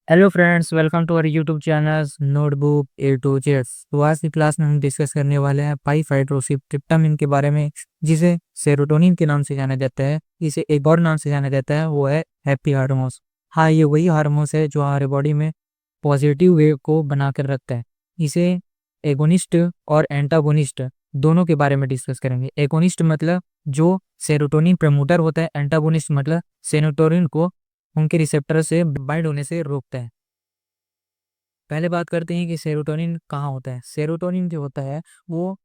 Hello friends, welcome to our YouTube channel notebook A to जेड्स। तो आज की क्लास में हम डिस्कस करने वाले हैं 5-हाइड्रोक्सीट्रिप्टामिन के बारे में, जिसे सेरोटोनिन के नाम से जाना जाता है। इसे एक और नाम से जाना जाता है, वो है हैप्पी हार्मोन्स। हाँ, ये वही हार्मोन्स है जो हमारे बॉडी में पॉजिटिव वेव को बना कर रखता है। इसे एगोनिस्ट और एंटागोनिस्ट दोनों के बारे में डिस्कस करेंगे। एगोनिस्ट मतलब जो सेरोटोनिन प्रमोटर होता है, एंटागोनिस्ट मतलब सेरोटोनिन को उनके रिसेप्टर से बाइंड होने से रोकता है। पहले बात करते हैं कि सेरोटोनिन कहाँ होता है। सेरोटोनिन जो होता है वो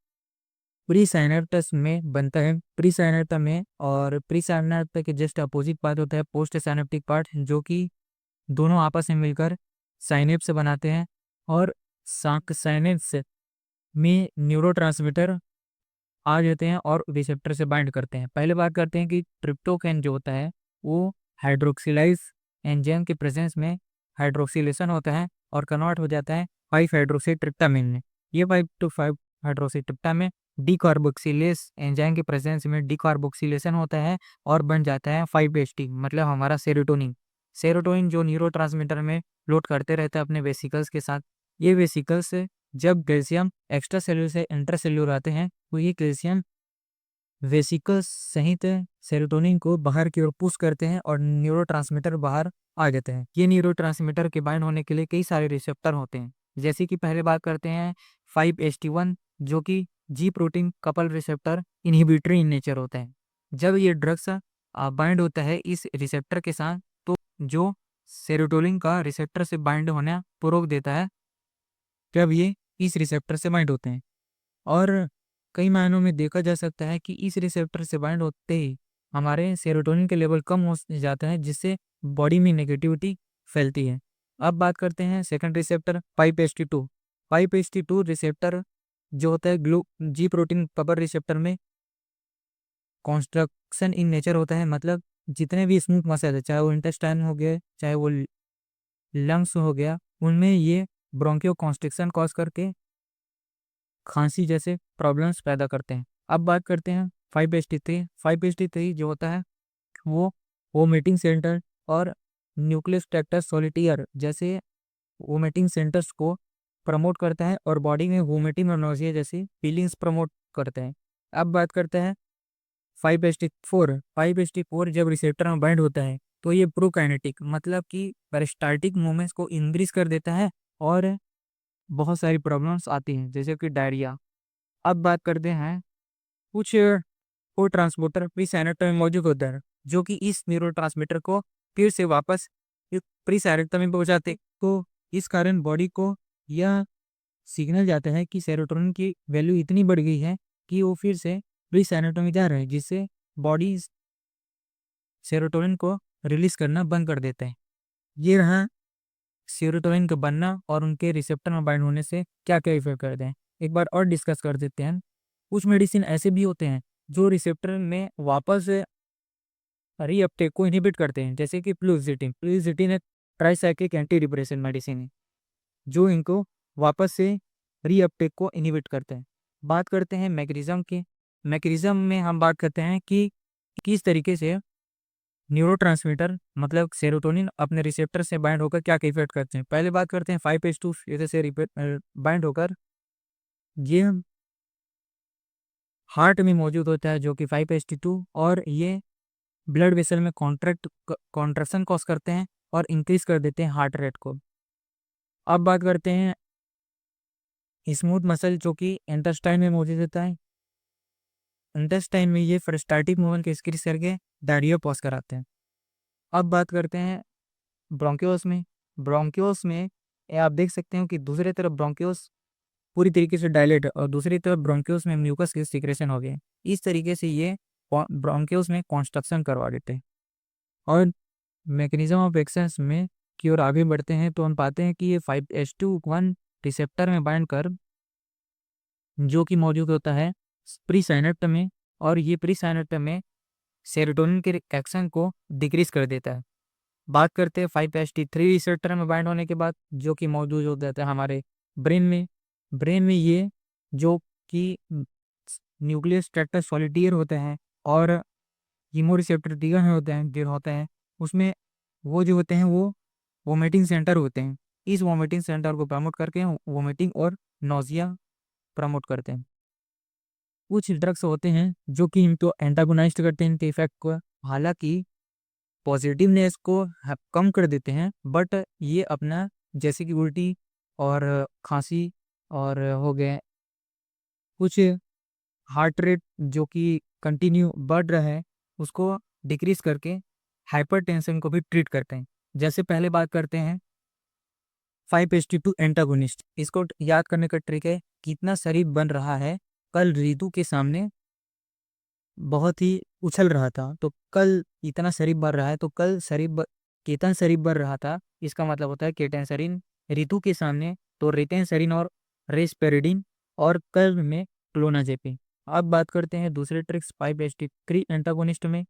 प्री साइनेप्टस में बनता है, प्री साइनेप्टा में। और प्री साइनेप्टा के जस्ट अपोजिट पार्ट होता है पोस्ट साइनेप्टिक पार्ट, जो कि दोनों आपस में मिलकर साइनेप्स बनाते हैं और साइनेप्स में न्यूरोट्रांसमीटर आ जाते हैं और रिसेप्टर से बाइंड करते हैं। पहले बात करते हैं कि ट्रिप्टोफैन जो होता है वो हाइड्रोक्सिलाइज एंजाइम के प्रेजेंस में हाइड्रोक्सिलेशन होता है और कन्वर्ट हो जाता है 5-हाइड्रोक्सीट्रिप्टामिन में। ये 5-हाइड्रोक्सीट्रिप्टामिन डीकार्बोक्सिलेस एंजाइम के प्रेजेंस में डीकार्बोक्सिलेशन होता है और बन जाता है 5-HT, मतलब हमारा सेरोटोनिन। सेरोटोनिन जो न्यूरोट्रांसमीटर में लोड करते रहता है अपने वेसिकल्स के साथ। ये वेसिकल्स जब कैल्शियम एक्स्ट्रा सेल्यूलर से इंट्रा सेल्यूलर आते हैं तो ये कैल्शियम वेसिकल्स सहित सेरोटोनिन को बाहर की ओर पुश करते हैं और न्यूरोट्रांसमीटर बाहर आ जाते हैं। ये न्यूरोट्रांसमीटर के बाइंड होने के लिए कई सारे रिसेप्टर होते हैं, जैसे कि पहले बात करते हैं 5-HT1, जो कि जी protein couple receptor inhibitory in nature होता है। जब ये ड्रग्स बाइंड होता है इस रिसेप्टर के साथ, तो जो सेरोटोनिन का रिसेप्टर से बाइंड होना को रोक देता है, जब ये इस रिसेप्टर से बाइंड होते हैं। और कई मायनों में देखा जा सकता है कि इस रिसेप्टर से बाइंड होते ही हमारे सेरोटोनिन के लेवल कम हो जाता है, जिससे बॉडी में नेगेटिविटी फैलती है। अब बात करते हैं second receptor 5-HT2। 5-HT2 receptor जो होता है ग्लू जी प्रोटीन कपल रिसेप्टर में कॉन्स्ट्रक्शन इन नेचर होता है, मतलब जितने भी स्मूथ मसल है, चाहे वो इंटेस्टाइन हो गया, चाहे वो लंग्स हो गया, उनमें ये ब्रोंकियो कॉन्स्ट्रिक्शन कॉज करके खांसी जैसे प्रॉब्लम्स पैदा करते हैं। अब बात करते हैं 5-HT3। 5-HT3 जो होता है वो वोमिटिंग सेंटर और न्यूक्लियस ट्रैक्टर सोलिटियर जैसे वोमिटिंग सेंटर्स को प्रमोट करता है और बॉडी में वोमिटिंग और नोजिया जैसी फीलिंग्स प्रमोट करते हैं। अब बात करते हैं 5-HT4। 5-HT4 जब रिसेप्टर में बाइंड होता है तो ये प्रोकाइनेटिक मतलब कि पेरिस्टाल्टिक मूवमेंट्स को इंक्रीज कर देता है और बहुत सारी प्रॉब्लम्स आती हैं, जैसे कि डायरिया। अब बात करते हैं कुछ को ट्रांसपोर्टर प्री साइनेप्टा में मौजूद होता है, जो कि इस न्यूरोट्रांसमीटर को फिर से वापस प्री साइनेप्टा में पहुंचाते। तो इस कारण बॉडी को यह सिग्नल जाता है कि सेरोटोनिन की वैल्यू इतनी बढ़ गई है कि वो फिर से प्री साइनेप्टा में जा रहा है, जिससे बॉडी सेरोटोनिन को रिलीज करना बंद कर देता है। ये रहा सेरोटोनिन का बनना और उनके रिसेप्टर में बाइंड होने से क्या क्या इफेक्ट करते हैं। एक बार और डिस्कस कर देते हैं। कुछ मेडिसिन ऐसे भी होते हैं जो रिसेप्टर में वापस रीअपटेक को इनहिबिट करते हैं, जैसे कि फ्लुओक्सीटिन। फ्लुओक्सीटिन एक ट्राइसाइक्लिक एंटी डिप्रेशन मेडिसिन है जो इनको वापस से रीअपटेक को इनहिबिट करते हैं। बात करते हैं मैकेनिज्म की। मैकेनिज्म में हम बात करते हैं कि किस तरीके से न्यूरोट्रांसमीटर मतलब सेरोटोनिन अपने रिसेप्टर से बाइंड होकर क्या क्या इफेक्ट करते हैं। पहले बात करते हैं 5-HT2 से बाइंड होकर ये हार्ट में मौजूद होता है, जो कि 5-HT2, और ये ब्लड वेसल में कॉन्ट्रैक्शन कॉज करते हैं और इंक्रीज कर देते हैं हार्ट रेट को। अब बात करते हैं स्मूथ मसल, जो कि इंटेस्टाइन में मौजूद होता है। इंटेस्टाइन में ये पेरिस्टाल्टिक मूवमेंट को इंक्रीज करके डायरिया पॉज कराते हैं। अब बात करते हैं ब्रोंकियोस में। ब्रोंकियोस में ये आप देख सकते हो कि दूसरी तरफ ब्रोंकियोस पूरी तरीके से डायलेट है और दूसरी तरफ ब्रोंकियोस में म्यूकस की सिक्रेशन हो गई। इस तरीके से ये ब्रोंकियोस में कॉन्स्ट्रक्शन करवा देते हैं। और मैकेनिज्म ऑफ एक्शन में की ओर आगे बढ़ते हैं तो हम पाते हैं कि ये 5-HT1 रिसेप्टर में बाइंड कर, जो कि मौजूद होता है प्री साइनेप्टा में, और ये प्री साइनेप्टा में सेरोटोनिन के एक्शन को डिक्रीज कर देता है। बात करते हैं 5-HT3 रिसेप्टर में बाइंड होने के बाद, जो कि मौजूद हो जाता है हमारे ब्रेन में। ब्रेन में ये जो कि न्यूक्लियस ट्रैक्टर सॉलिटियर होते हैं और कीमो रिसेप्टर टीगर होते हैं जो होते हैं, उसमें वो जो होते हैं वो वोमिटिंग सेंटर होते हैं। इस वोमिटिंग सेंटर को प्रमोट करके वोमिटिंग और नोजिया प्रमोट करते हैं। कुछ ड्रग्स होते हैं जो कि इनको एंटागोनाइज करते हैं इनके इफेक्ट को, हालांकि पॉजिटिवनेस को कम कर देते हैं, बट ये अपना जैसे कि उल्टी और खांसी और हो गए कुछ हार्ट रेट जो कि कंटिन्यू बढ़ रहा है उसको डिक्रीज करके हाइपरटेंशन को भी ट्रीट करते हैं। जैसे पहले बात करते हैं 5-HT2 एंटागोनिस्ट। इसको याद करने का ट्रिक है, कितना शरीर बन रहा है। कल रितु के सामने बहुत ही उछल रहा था, तो कल इतना शरीर बढ़ रहा है, तो कल कितना शरीर बढ़ रहा था, इसका मतलब होता है केटेंसरिन। रितु के सामने तो रेटेंसरिन और रेस्पेरिडिन, और कल में क्लोनाजेपिन। अब बात करते हैं दूसरे ट्रिक्स 5-HT3 एंटागोनिस्ट में।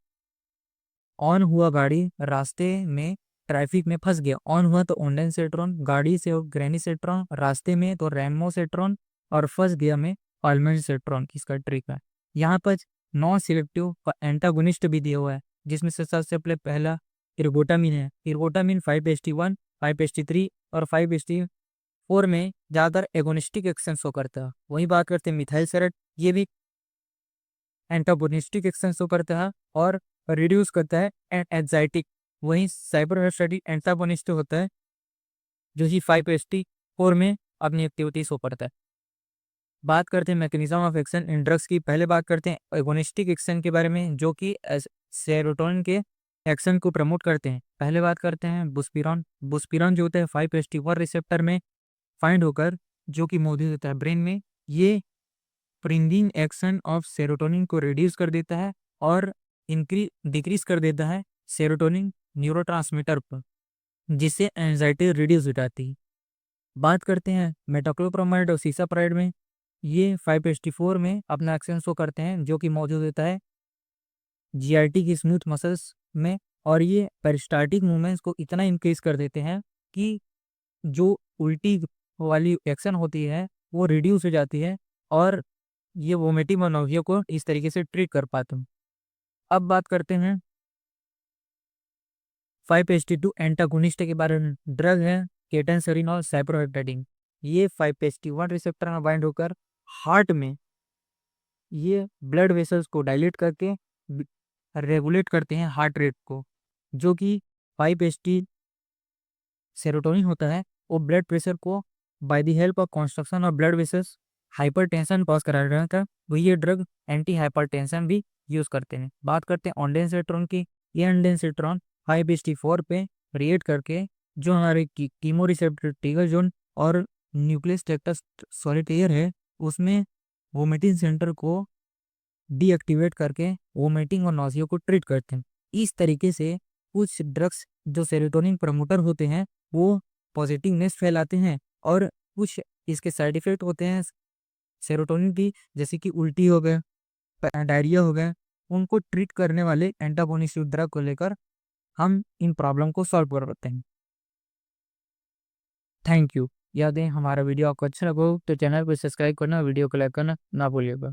ऑन हुआ गाड़ी, रास्ते में ट्रैफिक में फंस गया। ऑन हुआ तो ओंडेनसेट्रॉन, गाड़ी से ग्रेनिसेट्रॉन, रास्ते में तो रेमोसेट्रॉन, और फंस गया में ऑल्मेंसेट्रॉन। इसका ट्रिक है, यहाँ पर नॉन सिलेक्टिव एंटागोनिस्ट भी दिया हुआ है, जिसमें से सबसे पहला इर्गोटामिन है। इर्गोटामिन 5-HT1, 5-HT3 और 5-HT4 में ज़्यादातर एगोनिस्टिक एक्शन शो करता है। वही बात करते हैं मिथाइल सेरेट, ये भी एंटागोनिस्टिक एक्शन शो करता है और रिड्यूस करता है एंजाइटिक। वहीं साइबरस्टेटिक एंटागोनिस्ट होता है जो कि 5-HT4 में अपनी एक्टिविटी शो करता है। बात करते हैं mechanism of action in drugs की। पहले बात करते हैं एगोनिस्टिक एक्शन के बारे में, जो कि सेरोटोनिन के एक्शन को प्रमोट करते हैं। पहले बात करते हैं बुस्पिरॉन। बुस्पिरॉन जो होता है 5-HT1 रिसेप्टर में फाइंड होकर जो कि मौजूद होता है ब्रेन में, ये प्रिंगिंग एक्शन ऑफ सेरोटोनिन को रिड्यूस कर देता है और डिक्रीज कर देता है सेरोटोनिन न्यूरोट्रांसमीटर पर, जिससे एंजाइटी रिड्यूस हो जाती है। बात करते हैं मेटाक्लोप्रोमाइड और सीसाप्राइड में, ये 5-HT4 में अपना एक्शन शो करते हैं, जो कि मौजूद होता है जीआईटी की स्मूथ मसल्स में, और ये पेरिस्टाल्टिक मूवमेंट्स को इतना इंक्रीज कर देते हैं कि जो उल्टी वाली एक्शन होती है वो रिड्यूस हो जाती है, और ये वोमिटिंग और नौसिया को इस तरीके से ट्रीट कर पाते हैं। अब बात करते हैं 5-HT2 एंटागोनिस्ट के बारे में। ड्रग है केटेंसरिन और साइप्रोहेप्टेडिन। ये 5-HT1 रिसेप्टर में बाइंड होकर हार्ट में ये ब्लड वेसल्स को डायलेट करके रेगुलेट करते हैं हार्ट रेट को। जो कि 5-HT सेरोटोनिन होता है वो ब्लड प्रेशर को by the help of construction of blood vessels hypertension cause करा रहा था। वो ये ड्रग एंटी हाइपरटेंशन भी यूज करते हैं। बात करते हैं ऑन्डेंसेट्रॉन की। ये ऑन्डेंसेट्रॉन 5-HT4 पे रिएक्ट करके जो हमारे कीमो रिसेप्टर ट्रिगर जोन और न्यूक्लियस टेक्टस सॉलिटेयर है उसमें वोमिटिंग सेंटर को डीएक्टिवेट करके वोमिटिंग और नौसिया को ट्रीट करते हैं। इस तरीके से कुछ ड्रग्स जो सेरोटोनिन प्रमोटर होते हैं वो पॉजिटिवनेस फैलाते हैं, और कुछ इसके साइड इफेक्ट होते हैं सेरोटोनिन की, जैसे कि उल्टी हो गए, डायरिया हो गए। उनको ट्रीट करने वाले एंटागोनिस्ट ड्रग को लेकर हम इन प्रॉब्लम को सॉल्व कर पाते हैं। Thank you. याद है हमारा वीडियो आपको अच्छा लगा हो तो चैनल को सब्सक्राइब करना, वीडियो को लाइक करना ना भूलिएगा।